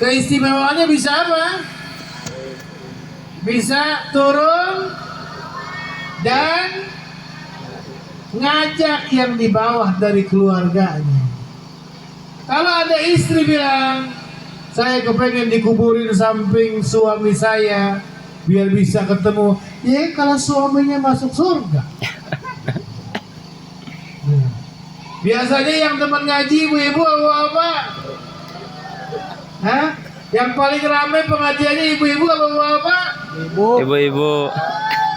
Keistimewaannya bisa apa? Bisa turun dan ngajak yang di bawah dari keluarganya. Kalau ada istri bilang, saya kepengen dikuburin samping suami saya biar bisa ketemu. Ya kalau suaminya masuk surga. Biasanya yang teman ngaji ibu-ibu apa? Hah? Yang paling ramai pengajiannya ibu-ibu apa? Ibu-ibu.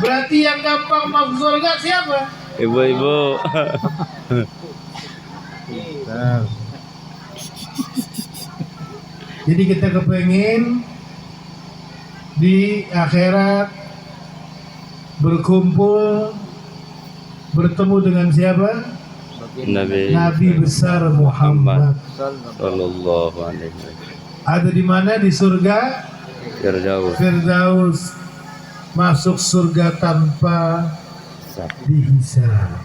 Berarti yang gampang masuk surga siapa? Ibu-ibu. Jadi kita kepengen di akhirat berkumpul bertemu dengan siapa? Nabi besar Muhammad Sallallahu alaihi wasallam. ada di mana di surga Firdaus. Firdaus, masuk surga tanpa dihisab.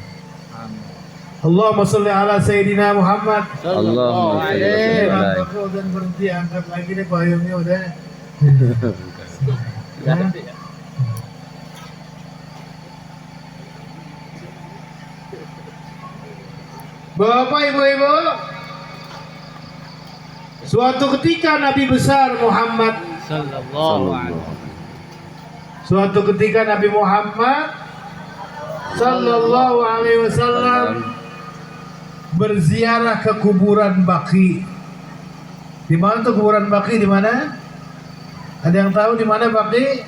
Allahumma sholli ala Sayyidina Muhammad. Allahumma sholli alaihi. Udah berhenti, angkat lagi deh payungnya udah. Bapak ibu-ibu, suatu ketika Nabi besar Muhammad Suatu ketika Nabi Muhammad Sallallahu alaihi wasallam berziarah ke kuburan Baqi. Di mana tuh kuburan Baqi, di mana? Ada yang tahu di mana Baqi?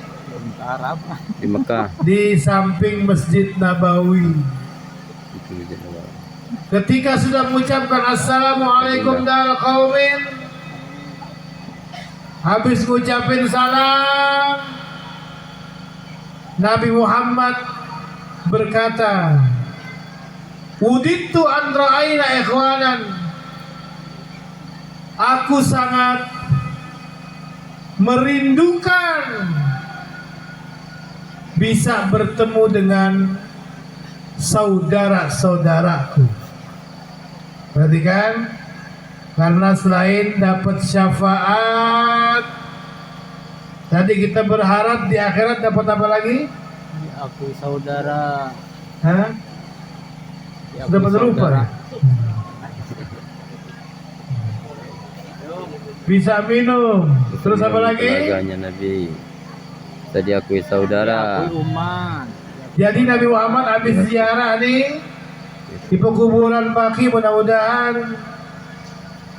Di Mekah. Di samping Masjid Nabawi. Ketika sudah mengucapkan Assalamualaikum dal qaumin, habis mengucapin salam, Nabi Muhammad berkata, "Udittu an ra'aina ikhwanan." Aku sangat merindukan bisa bertemu dengan saudara-saudaraku. Perhatikan, karena selain dapat syafaat, tadi kita berharap di akhirat dapat apa lagi? Diakui saudara. Hah? Sudah pada lupa ya? Bisa minum. Terus apa lagi? Keluarganya Nabi. Tadi akui saudara. Diakui umat. Jadi Nabi Muhammad habis ziarah nih di pekuburan Baqi, mudah-mudahan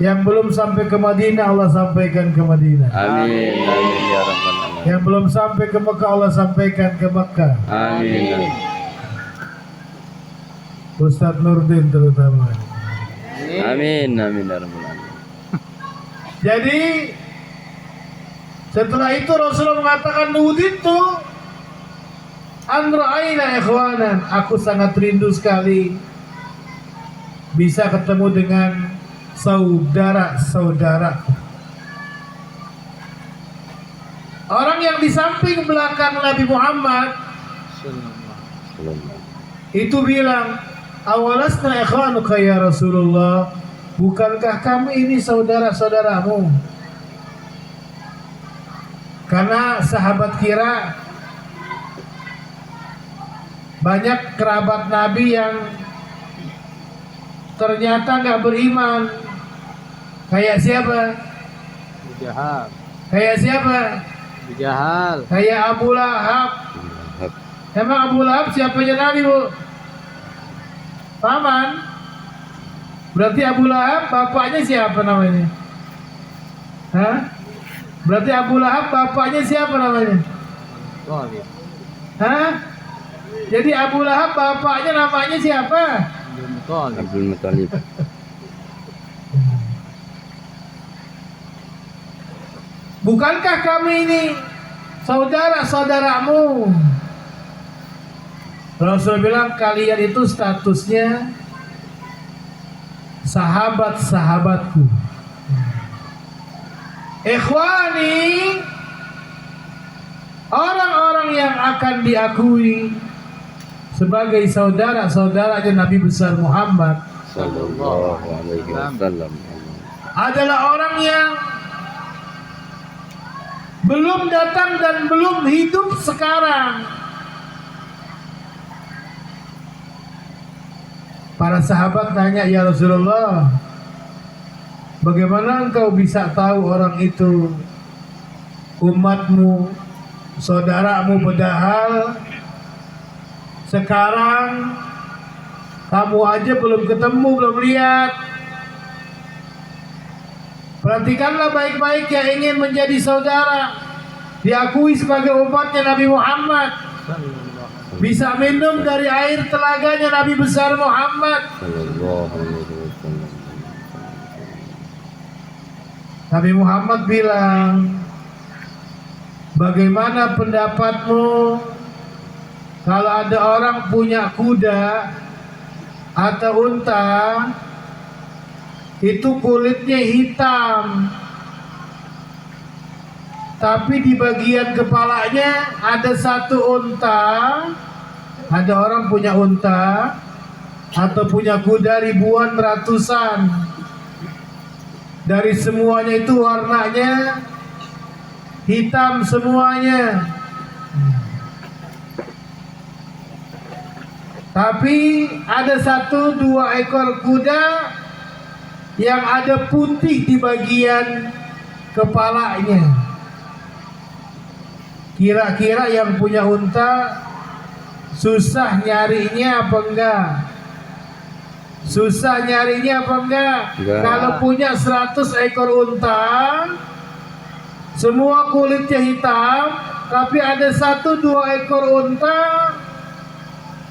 yang belum sampai ke Madinah Allah sampaikan ke Madinah. Amin. Amin ya rabbal alamin. Yang belum sampai ke Mekah Allah sampaikan ke Mekah. Amin. Ustadz Nurdin terutama. Amin. Amin ya rabbal alamin. Jadi setelah itu Rasulullah mengatakan, "Nuditu an ra'aina ikhwanan." Aku sangat rindu sekali bisa ketemu dengan saudara-saudara. Orang yang di samping belakang Nabi Muhammad itu bilang, "Awalasna ikhwanuka ya Rasulullah." Bukankah kami ini saudara-saudaramu? Karena sahabat kira banyak kerabat Nabi yang ternyata nggak beriman. Kayak siapa? Abu Jahal. Kayak siapa? Abu Jahal. Kayak Abu Lahab. Emang Abu Lahab siapanya Nabi, Bu? Paman. Berarti Abu Lahab bapaknya siapa namanya? Hah? Berarti Abu Lahab bapaknya siapa namanya? Thalib. Hah? Jadi Abu Lahab bapaknya namanya siapa? Abdul Muthalib. Abdul Muthalib. Bukankah kami ini saudara-saudaramu? Rasul bilang, kalian itu statusnya sahabat-sahabatku. Ikhwani, orang-orang yang akan diakui sebagai saudara-saudaranya Nabi besar Muhammad Sallallahu alaihi wasallam. adalah orang yang belum datang dan belum hidup sekarang. Para sahabat tanya, ya Rasulullah, bagaimana engkau bisa tahu orang itu umatmu, saudaramu, padahal sekarang kamu aja belum ketemu, belum lihat. Perhatikanlah baik-baik yang ingin menjadi saudara, diakui sebagai umatnya Nabi Muhammad, bisa minum dari air telaganya Nabi besar Muhammad. Sallallahu alaihi wasallam. Nabi Muhammad bilang, bagaimana pendapatmu kalau ada orang punya kuda atau unta, itu kulitnya hitam, tapi di bagian kepalanya ada satu unta. Ada orang punya unta atau punya kuda ribuan, ratusan, dari semuanya itu warnanya hitam semuanya, tapi ada satu dua ekor kuda yang ada putih di bagian kepalanya. Kira-kira yang punya unta susah nyarinya apa enggak? Susah nyarinya apa enggak? Enggak. Kalau punya 100 ekor unta, semua kulitnya hitam, tapi ada satu dua ekor unta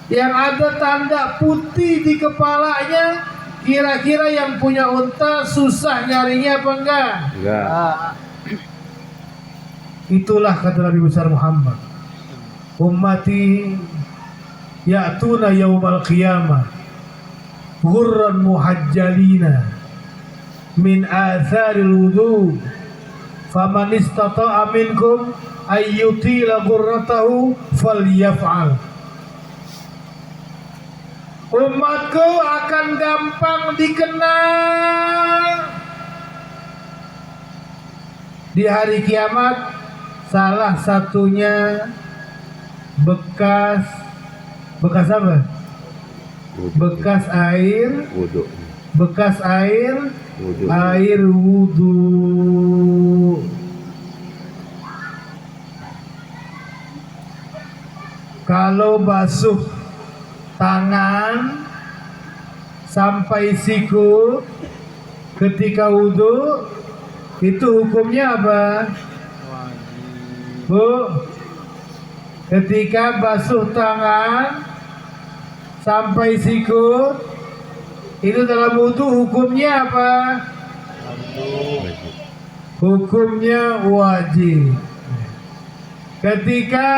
yang ada tanda putih di kepalanya, kira-kira yang punya unta susah nyarinya apa enggak? Enggak. Itulah kata Nabi besar Muhammad, ummati ya'tuna yaumal qiyamah ghurran muhajjalina min atharil wudu, faman istata'a minkum ayyutila ghurratahu falyaf'al. Umatku akan gampang dikenal di hari kiamat. Salah satunya bekas apa? Bekas air, Wudhu. bekas air, Wudhu. air wudhu. Kalau basuh tangan sampai siku ketika wudhu, itu hukumnya apa? Bu, ketika basuh tangan sampai siku itu dalam wudhu hukumnya apa? Hukumnya wajib. Ketika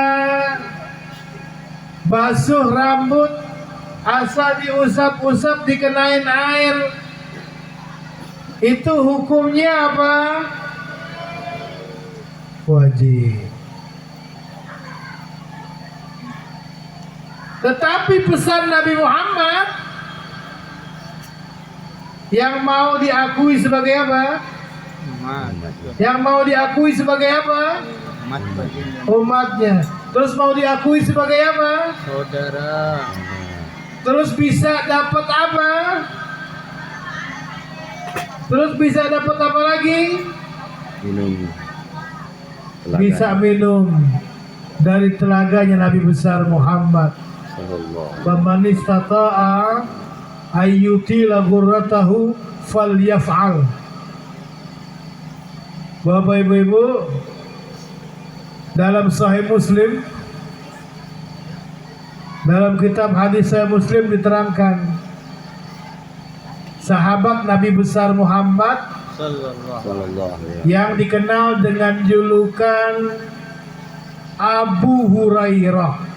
basuh rambut asal diusap-usap dikenain air, itu hukumnya apa? Wajib. Tetapi pesan Nabi Muhammad yang mau diakui sebagai apa? Yang mau diakui sebagai apa? Umatnya. Terus mau diakui sebagai apa? Saudara. Terus bisa dapat apa? Terus bisa dapat apa lagi? Minum. Telaga. Bisa minum dari telaganya Nabi besar Muhammad. Sallallahu. Faman istata'a ayyutila ghurratahu falyaf'al. Bapak ibu-ibu, dalam Sahih Muslim, dalam kitab hadis Sahih Muslim diterangkan, sahabat Nabi besar Muhammad Sallallahu alaihi yang dikenal dengan julukan Abu Hurairah.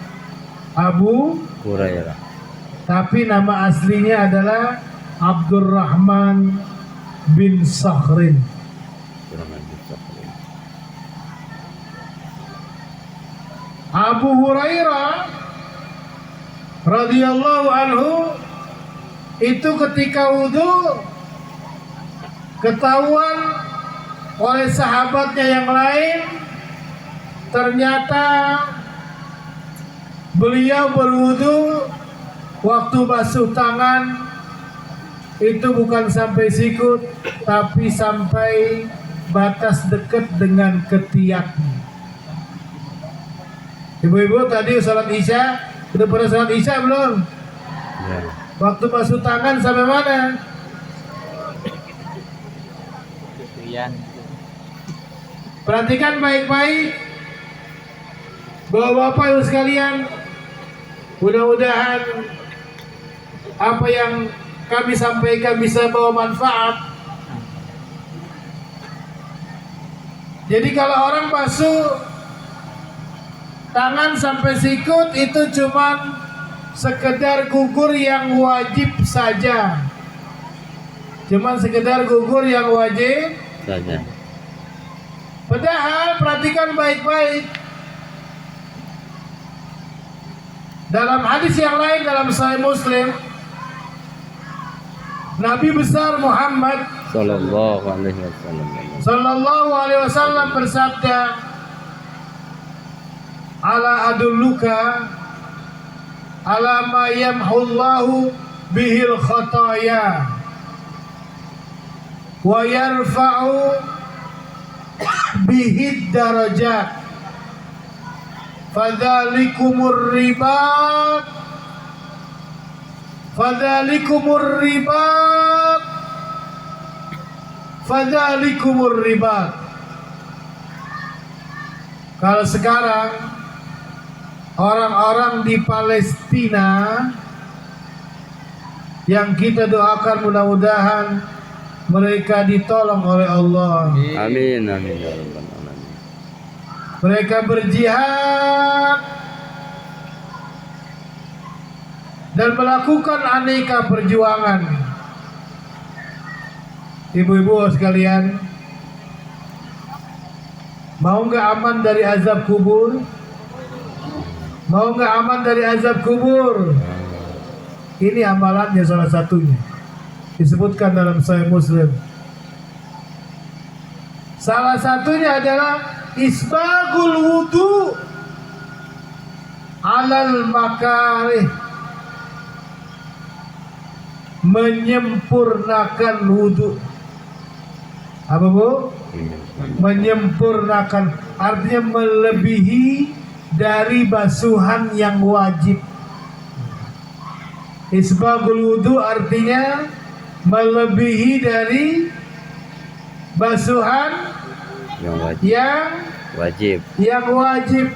Abu Hurairah. tapi nama aslinya adalah Abdurrahman bin Sakhrin. Kurang lebih seperti ini. Abu Hurairah radhiyallahu anhu itu ketika wudhu ketahuan oleh sahabatnya yang lain ternyata beliau berwudu waktu basuh tangan itu bukan sampai sikut, tapi sampai batas dekat dengan ketiak. Ibu-ibu tadi sholat isya, udah pada sholat isya belum? Ya. Waktu basuh tangan sampai mana? Ketuyan. Perhatikan baik-baik, Bapak-bapak ibu sekalian, mudah-mudahan apa yang kami sampaikan bisa bawa manfaat. Jadi kalau orang basuh tangan sampai sikut itu cuman sekedar gugur yang wajib saja. Cuman sekedar gugur yang wajib Saja. Padahal perhatikan baik-baik. Dalam hadis yang lain dalam Sahih Muslim, Nabi besar Muhammad Sallallahu alaihi wasallam. Sallallahu alaihi wasallam bersabda, "Ala adulluka ala ma yamhullahu bihil khataya wa yarfa'u bihid darajat fadzalikumur ribat fadzalikumur ribat fadzalikumur ribat." Kalau sekarang orang-orang di Palestina yang kita doakan mudah-mudahan mereka ditolong oleh Allah. Amin amin ya rabbal alamin. Mereka berjihad dan melakukan aneka perjuangan. Ibu-ibu sekalian, mau nggak aman dari azab kubur? Mau nggak aman dari azab kubur? Ini amalannya salah satunya. Disebutkan dalam Sahih Muslim. Salah satunya adalah isbagul wudu alal makarih, menyempurnakan wudu. Apa bu? Menyempurnakan artinya melebihi dari basuhan yang wajib. Isbagul wudu artinya melebihi dari basuhan wajib. yang wajib.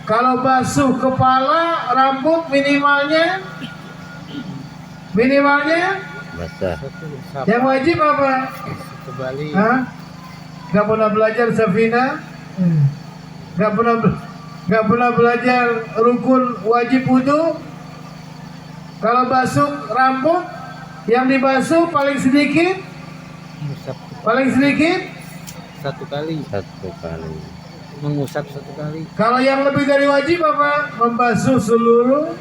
Kalau basuh kepala, rambut minimalnya Basah. yang wajib apa? Kembali. Hah? Gak pernah belajar Safina? Gak pernah belajar rukun wajib wudu? Kalau basuh rambut, yang dibasuh paling sedikit Satu kali. Mengusap satu kali. Kalau yang lebih dari wajib apa? Membasuh seluruh.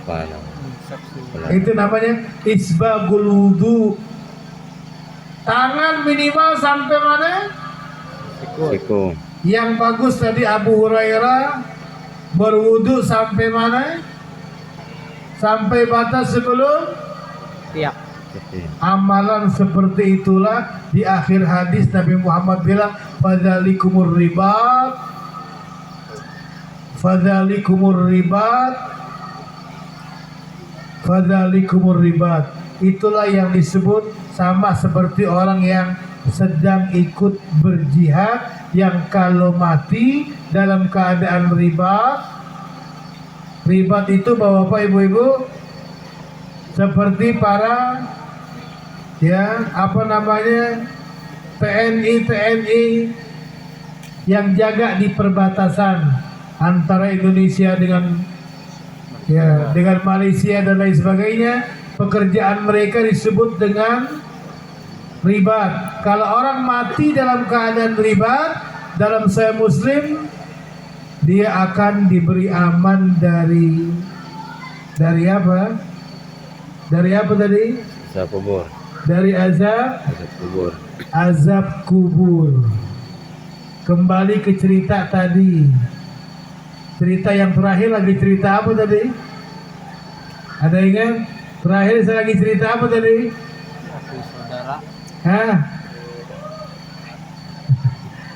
Kepala. Mengusap semua. Itu namanya isbagul wudu. Tangan minimal sampai mana? Siku. Yang bagus tadi Abu Hurairah berwudu sampai mana? Sampai batas sebelum Tiap. amalan seperti itulah di akhir hadis Nabi Muhammad bilang fadzalikumur ribat itulah yang disebut sama seperti orang yang sedang ikut berjihad yang kalau mati dalam keadaan ribat itu bapak-bapak ibu-ibu seperti para TNI yang jaga di perbatasan antara Indonesia dengan Malaysia dan lain sebagainya. Pekerjaan mereka disebut dengan ribat. Kalau orang mati dalam keadaan ribat dalam Sahih Muslim, dia akan diberi aman dari apa? Dari apa tadi? Azab kubur. Dari azab kubur. kembali ke cerita tadi. Cerita yang terakhir lagi cerita apa tadi? Ada ingat? Terakhir saya lagi cerita apa tadi? Satu saudara. Hah?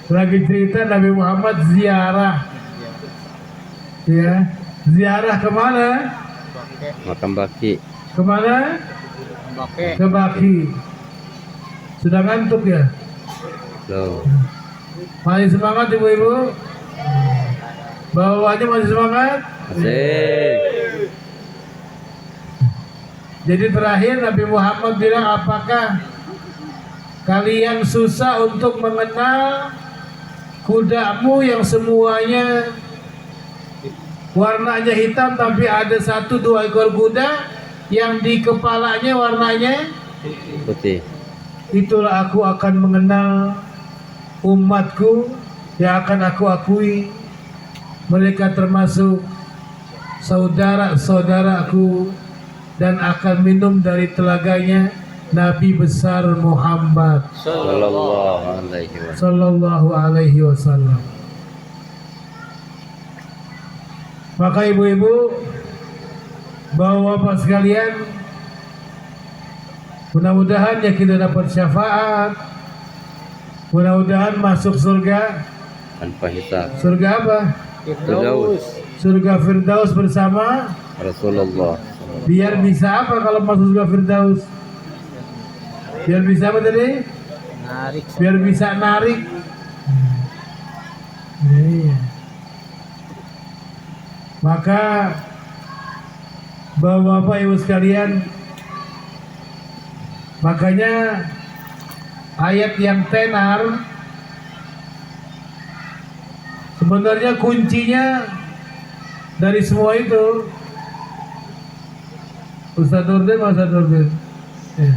Lagi cerita Nabi Muhammad ziarah. Ya, ziarah kemana? Bake. Makam Baki. Kemana? Bake. Ke Baki. Sudah ngantuk ya? Loh. Masih semangat ibu-ibu? Bawaannya masih semangat? Asik. Jadi terakhir Nabi Muhammad bilang, apakah kalian susah untuk mengenal kudamu yang semuanya warnanya hitam tapi ada 1-2 ekor kuda yang di kepalanya warnanya Putih. itulah aku akan mengenal umatku yang akan aku akui mereka termasuk saudara-saudaraku dan akan minum dari telaganya Nabi besar Muhammad Sallallahu Alaihi Wasallam. Maka ibu-ibu, bapak-bapak sekalian, mudah-mudahan ya kita dapat syafaat, mudah-mudahan masuk surga. Tanpa hisab. Surga apa? Firdaus. Surga Firdaus bersama. Rasulullah. Biar bisa apa kalau masuk surga Firdaus? Biar bisa apa tadi? Narik. Biar bisa narik. Iya. Maka bapak-bapak ibu sekalian, makanya ayat yang tenar sebenarnya kuncinya dari semua itu. Ustaz Nurdin, Ustaz Nurdin. Ya.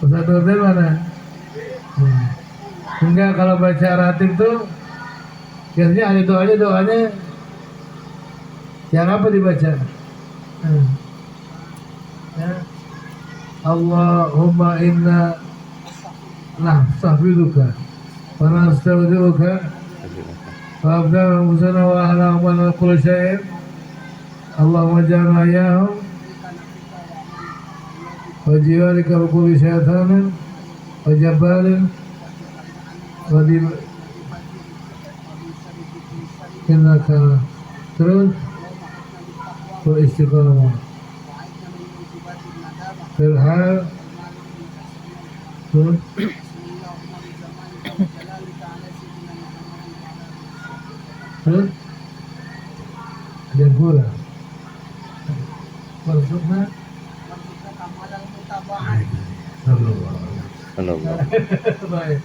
Ustaz Nurdin mana? Enggak, kalau baca ratib tuh biasanya ada doanya yang apa dibaca? Ya. Allahumma inna nahsabiduka wa nastaudiuka wa abdana musana wa ahla wa kulli syai'in Allahumma ja'alna yahum wa jiwarika wa kulli syaitanin wa jabbalin wa di innaka terus wa istiqamah fil hal terus terus ada yang kurang warzuqna Sallallahu. baik.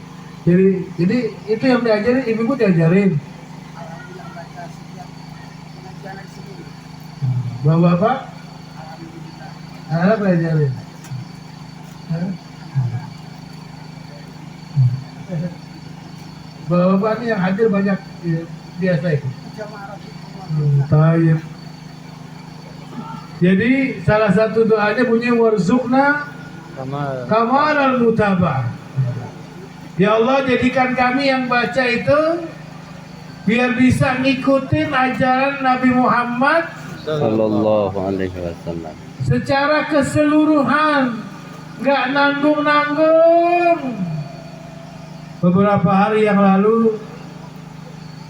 Jadi itu yang diajarin, ibu diajarin. Bapak-bapak, anak diajarin. Bapak-bapak ini yang hadir banyak biasa itu. Taib. Jadi salah satu doanya bunyi warzuqna kamal mutabah. Ya Allah, jadikan kami yang baca itu biar bisa ngikutin ajaran Nabi Muhammad Sallallahu Alaihi Wasallam. secara keseluruhan, nggak nanggung-nanggung. Beberapa hari yang lalu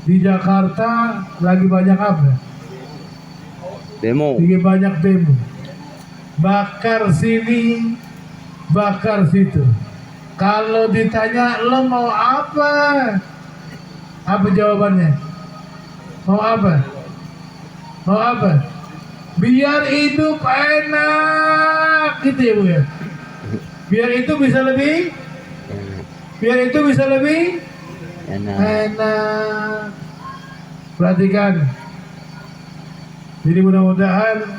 di Jakarta lagi banyak apa? Demo. Lagi banyak demo. Bakar sini, bakar situ. Kalau ditanya lo mau apa? Apa jawabannya? Mau apa? Mau apa? Biar hidup enak gitu ya Bu ya. Biar itu bisa lebih Enak. enak. Perhatikan. Jadi mudah-mudahan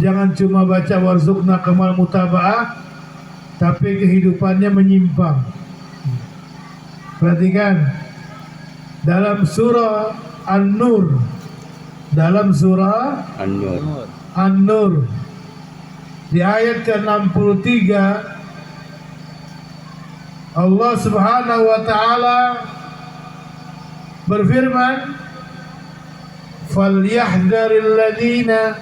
jangan cuma baca warzuqna kamal mutaba'ah, tapi kehidupannya menyimpang. Perhatikan. Dalam surah An-Nur, An-Nur. An-Nur di ayat ke-63 Allah Subhanahu wa taala berfirman, "Falyahdharil ladzina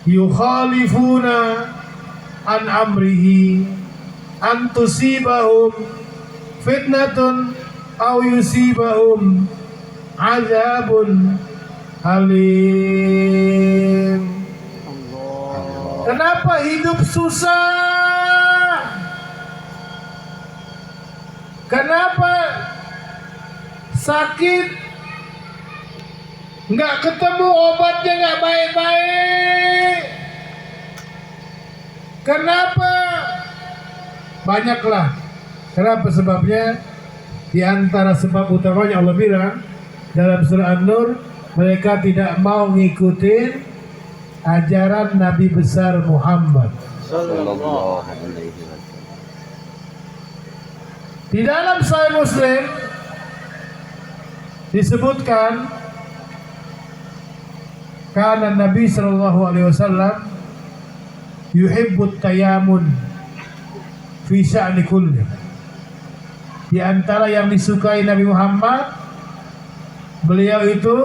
yukhalifuna an amrihi an tusibahum fitnatun aw yusibahum azabun alim." Allah. Kenapa hidup susah? Kenapa sakit? Nggak ketemu obatnya, nggak baik-baik. Kenapa? Banyaklah. Kenapa sebabnya? Di antara sebab utamanya Allah bilang dalam surah An-Nur, mereka tidak mau ngikutin ajaran Nabi besar Muhammad. Sallallahu alaihi wasallam. Di dalam Sahih Muslim disebutkan, karena Nabi sallallahu alaihi wasallam yuhibbut tayamun fi sya'ni kulli. Di antara yang disukai Nabi Muhammad, beliau itu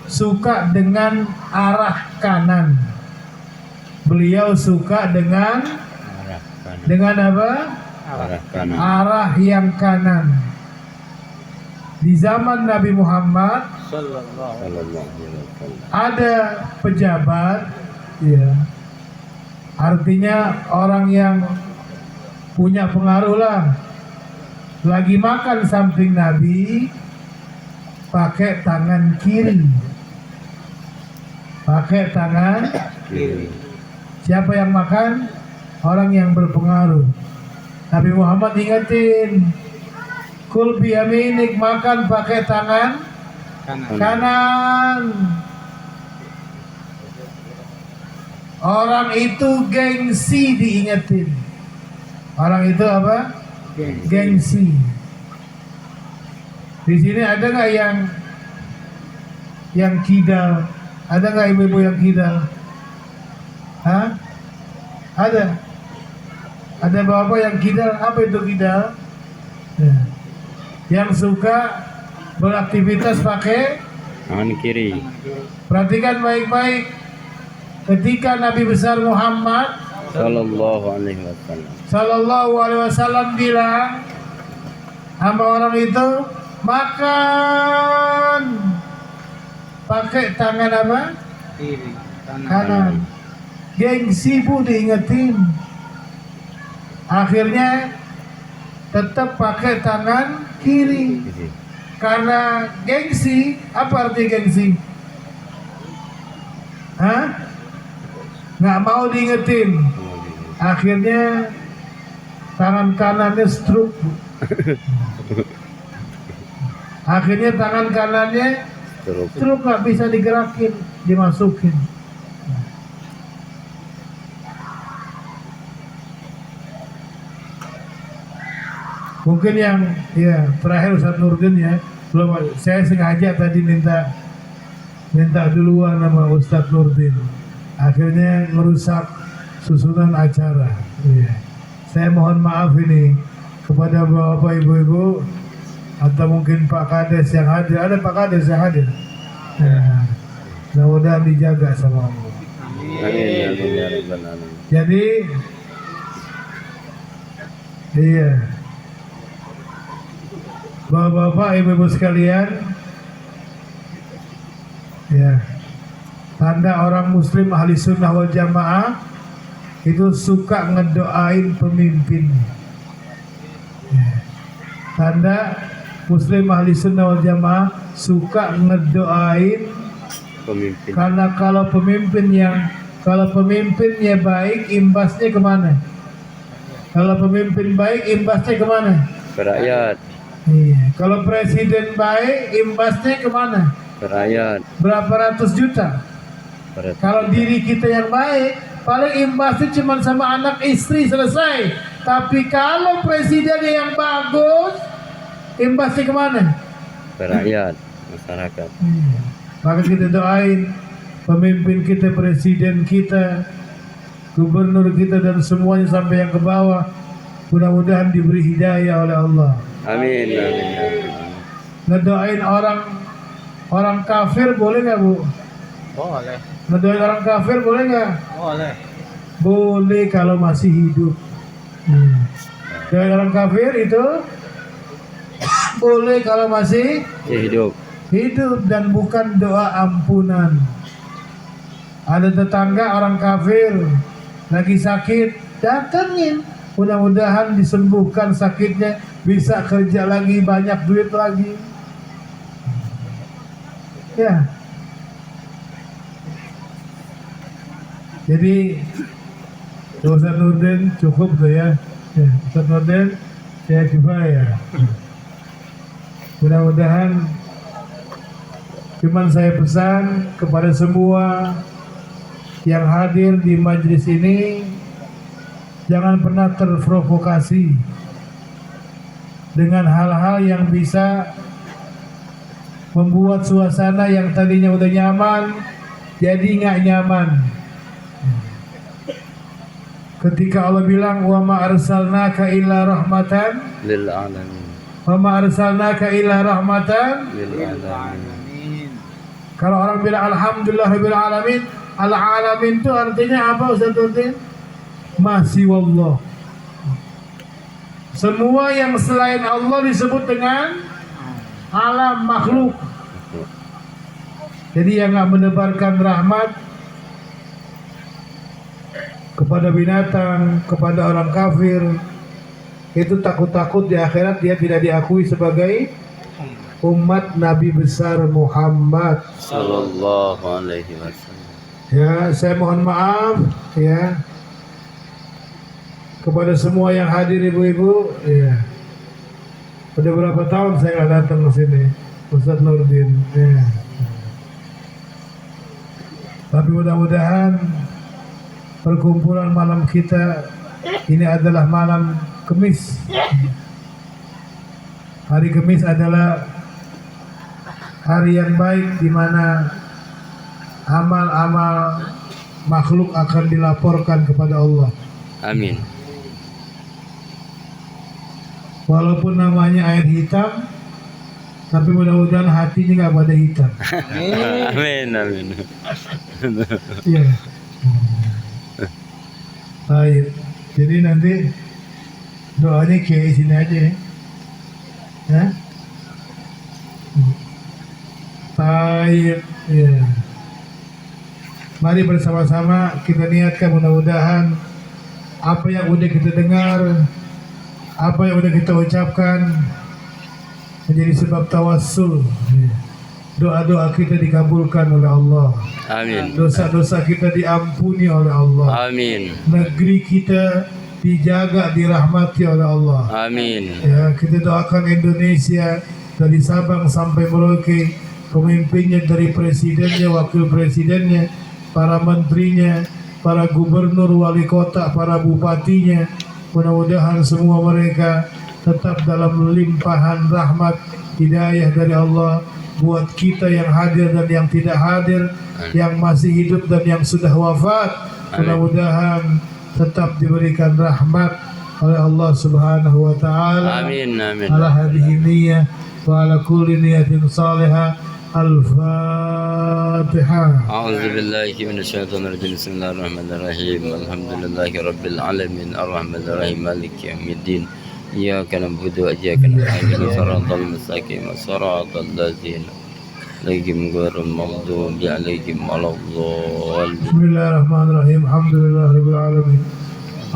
suka dengan arah kanan. Beliau suka dengan Arah kanan. dengan apa? Arah kanan. Arah yang kanan. Di zaman Nabi Muhammad Sallallahu. Sallallahu alaihi wasallam. ada pejabat, ya, artinya orang yang punya pengaruh lah, lagi makan samping Nabi pakai tangan kiri. Pakai tangan, Kiri. siapa yang makan? Orang yang berpengaruh. Nabi Muhammad ingetin, kul biyaminik, makan pakai tangan Kanan. kanan. Orang itu gengsi diingetin. Orang itu apa? Gengsi. Di sini ada nggak yang kidal? Ada nggak ibu-ibu yang kidal? Hah? Ada. Ada bapak yang kidal. Apa itu kidal? Ya. Yang suka beraktivitas pakai. Tangan kiri. Perhatikan baik-baik. Ketika Nabi besar Muhammad Sallallahu alaihi wasallam. Sallallahu alaihi wasallam bilang sama orang itu, makan pakai tangan apa? Kiri. Kanan. Gengsi bu diingetin. Akhirnya tetap pakai tangan kiri. Kiri. Karena gengsi. Apa arti gengsi? Hah? Nggak mau diingetin. Akhirnya tangan kanannya stroke. Akhirnya tangan kanannya Terus. stroke, nggak bisa digerakin, dimasukin. Mungkin yang ya terakhir Ustaz Nurdin ya, belum, saya sengaja tadi minta duluan sama Ustaz Nurdin, akhirnya merusak susunan acara. Iya. Saya mohon maaf ini kepada bapak ibu-ibu atau mungkin Pak Kades yang hadir. Ada Pak Kades yang hadir. Ya. Mudah-mudahan dijaga sama Allah. Amin ya rabbal alamin. Jadi iya, bapak-bapak ibu-ibu sekalian, ya, tanda orang muslim ahli sunnah wal jamaah itu suka ngedoain pemimpin. Ya. Tanda muslim ahli sunnah wal jamaah suka ngedoain, Pemimpin. karena kalau pemimpinnya baik, imbasnya kemana? Kalau pemimpin baik, imbasnya kemana? Rakyat. Iya. Kalau presiden baik, imbasnya kemana? Rakyat. Berapa ratus juta? Kalau diri kita yang baik, paling imbasnya cuma sama anak istri, selesai. Tapi kalau presidennya yang bagus, imbasnya kemana? Rakyat. Masyarakat. Iya. Maka kita doain pemimpin kita, presiden kita, gubernur kita, dan semuanya sampai yang ke bawah. mudah-mudahan diberi hidayah oleh Allah. Amin. Amin. Ngedoain orang kafir boleh nggak Bu? Boleh. Ngedoain orang kafir boleh nggak? Boleh. Boleh kalau masih hidup. Doain orang kafir itu boleh kalau masih Hidup. dan bukan doa ampunan. Ada tetangga orang kafir lagi sakit, datangin. Mudah-mudahan disembuhkan sakitnya, bisa kerja lagi, banyak duit lagi. Ya. Jadi Ustaz Nurdin cukup tuh ya. Ustaz Nurdin ya kifayah. Mudah-mudahan cuman saya pesan kepada semua yang hadir di majelis ini, jangan pernah terprovokasi dengan hal-hal yang bisa membuat suasana yang tadinya udah nyaman jadi nggak nyaman. Ketika Allah bilang wa ma arsalnaka illa rahmatan Lil alamin. wa ma arsalnaka illa rahmatan. Lil alamin. Amin. Kalau orang bilang alhamdulillah rabbil alamin, al-alamin itu artinya apa Ustaz Nurdin? Masih wallah. Semua yang selain Allah disebut dengan alam makhluk. Jadi yang nggak menebarkan rahmat kepada binatang, kepada orang kafir, itu takut-takut di akhirat dia tidak diakui sebagai umat Nabi besar Muhammad. Sallallahu alaihi wasallam. Ya, saya mohon maaf ya kepada semua yang hadir ibu-ibu. Ya, udah berapa tahun saya nggak datang ke sini, Ustaz Nurdin. Ya. Tapi mudah-mudahan perkumpulan malam kita ini adalah malam Kemis. Hari Kemis adalah hari yang baik di mana amal-amal makhluk akan dilaporkan kepada Allah. Amin. Walaupun namanya air hitam, tapi mudah-mudahan hatinya nggak pada hitam. Amin. Amin. Iya. Baik. Jadi nanti doanya kayak sini aja ya. Ya. Baik. Ya. Mari bersama-sama kita niatkan mudah-mudahan apa yang udah kita dengar, apa yang udah kita ucapkan menjadi sebab tawassul. Doa-doa kita dikabulkan oleh Allah. Amin. Dosa-dosa kita diampuni oleh Allah. Amin. Negeri kita dijaga, dirahmati oleh Allah. Amin. Ya, kita doakan Indonesia dari Sabang sampai Merauke, pemimpinnya dari presidennya, wakil presidennya, para menterinya, para gubernur, wali kota, para bupatinya. Mudah-mudahan semua mereka tetap dalam limpahan rahmat hidayah dari Allah. Buat kita yang hadir dan yang tidak hadir, yang masih hidup dan yang sudah wafat, mudah-mudahan tetap diberikan rahmat oleh Allah Subhanahu wa taala. Amin. Amin. Ala hadhihi niyyah wa ala kulli niyatin salihah. Al-Fatihah. أعوذ بالله من الشيطان الرجيم بسم الله الرحمن الرحيم الحمد لله رب العالمين الرحمن الرحيم مالك يوم الدين إياك نعبد وإياك نستعين صراط المستقيم صراط الذين عليهم غير المغضوب عليهم ولا الضالين. Bismillahirrahmanirrahim. Alhamdulillahirabbil alamin.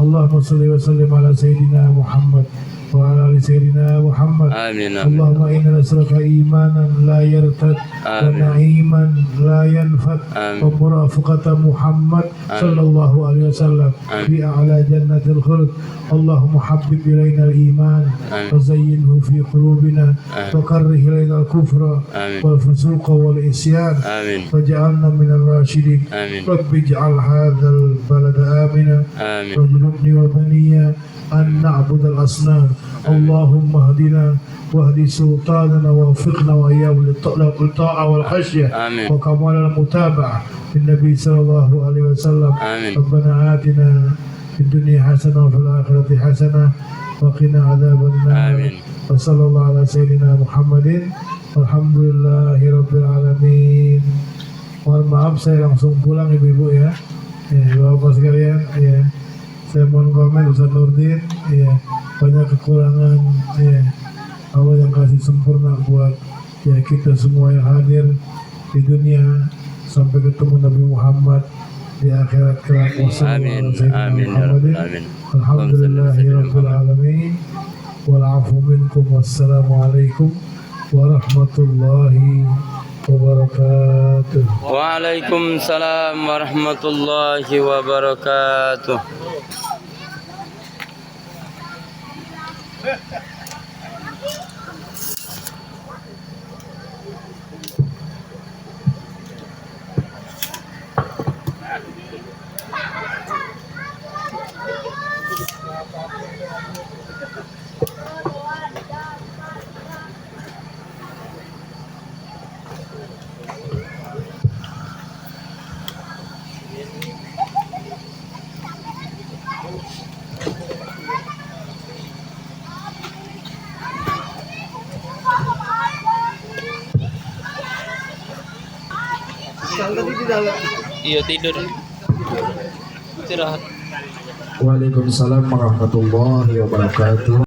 Allahumma shalli wa sallim ala sayyidina Muhammad wa ala ali sayyidina Muhammad. آمين. آمين. Allahumma inna nas'aluka imanan la yartad wa Amin. na'iman la yanfad Amin. wa murafaqata Muhammad sallallahu alaihi wasallam fi a'la jannatil khuld. Allahumma habbib ilayna al-iman wa zayyinhu fi qulubina wa karrih ilayna al-kufra آمين. wal fusuqa wal isyan آمين. waj'alna minal rasyidin. آمين. Rabbi ij'al hadzal balada amina آمين. واجنبني وبني أن نعبد الأصنام. اللهم اهدنا واهد سلطاننا ووفقنا وإياه للطاعة والخشية آمين. وكمال المتابعة للنبي صلى الله عليه وسلم. آمين. ربنا آتنا في الدنيا حسنة وفي الآخرة حسنة وقنا عذاب النار آمين. وصلى الله على سيدنا محمد walhamdulillahi rabbil alamin. Mohon maaf saya langsung pulang ibu-ibu ya. Bapak sekalian ya. Saya mohon komen Ustaz Nurdin ya, banyak kekurangan ya. Allah yang kasih sempurna buat ya kita semua yang hadir di dunia sampai ketemu Nabi Muhammad di akhirat kelak. Amin. Amin ya rabbal alamin. Alhamdulillahirabbil alamin. Wal afu minkum wassalamualaikum warahmatullahi wabarakatuh. Waalaikumsalam warahmatullahi wabarakatuh. Iya tidur. Istirahat. Waalaikumsalam warahmatullahi wabarakatuh.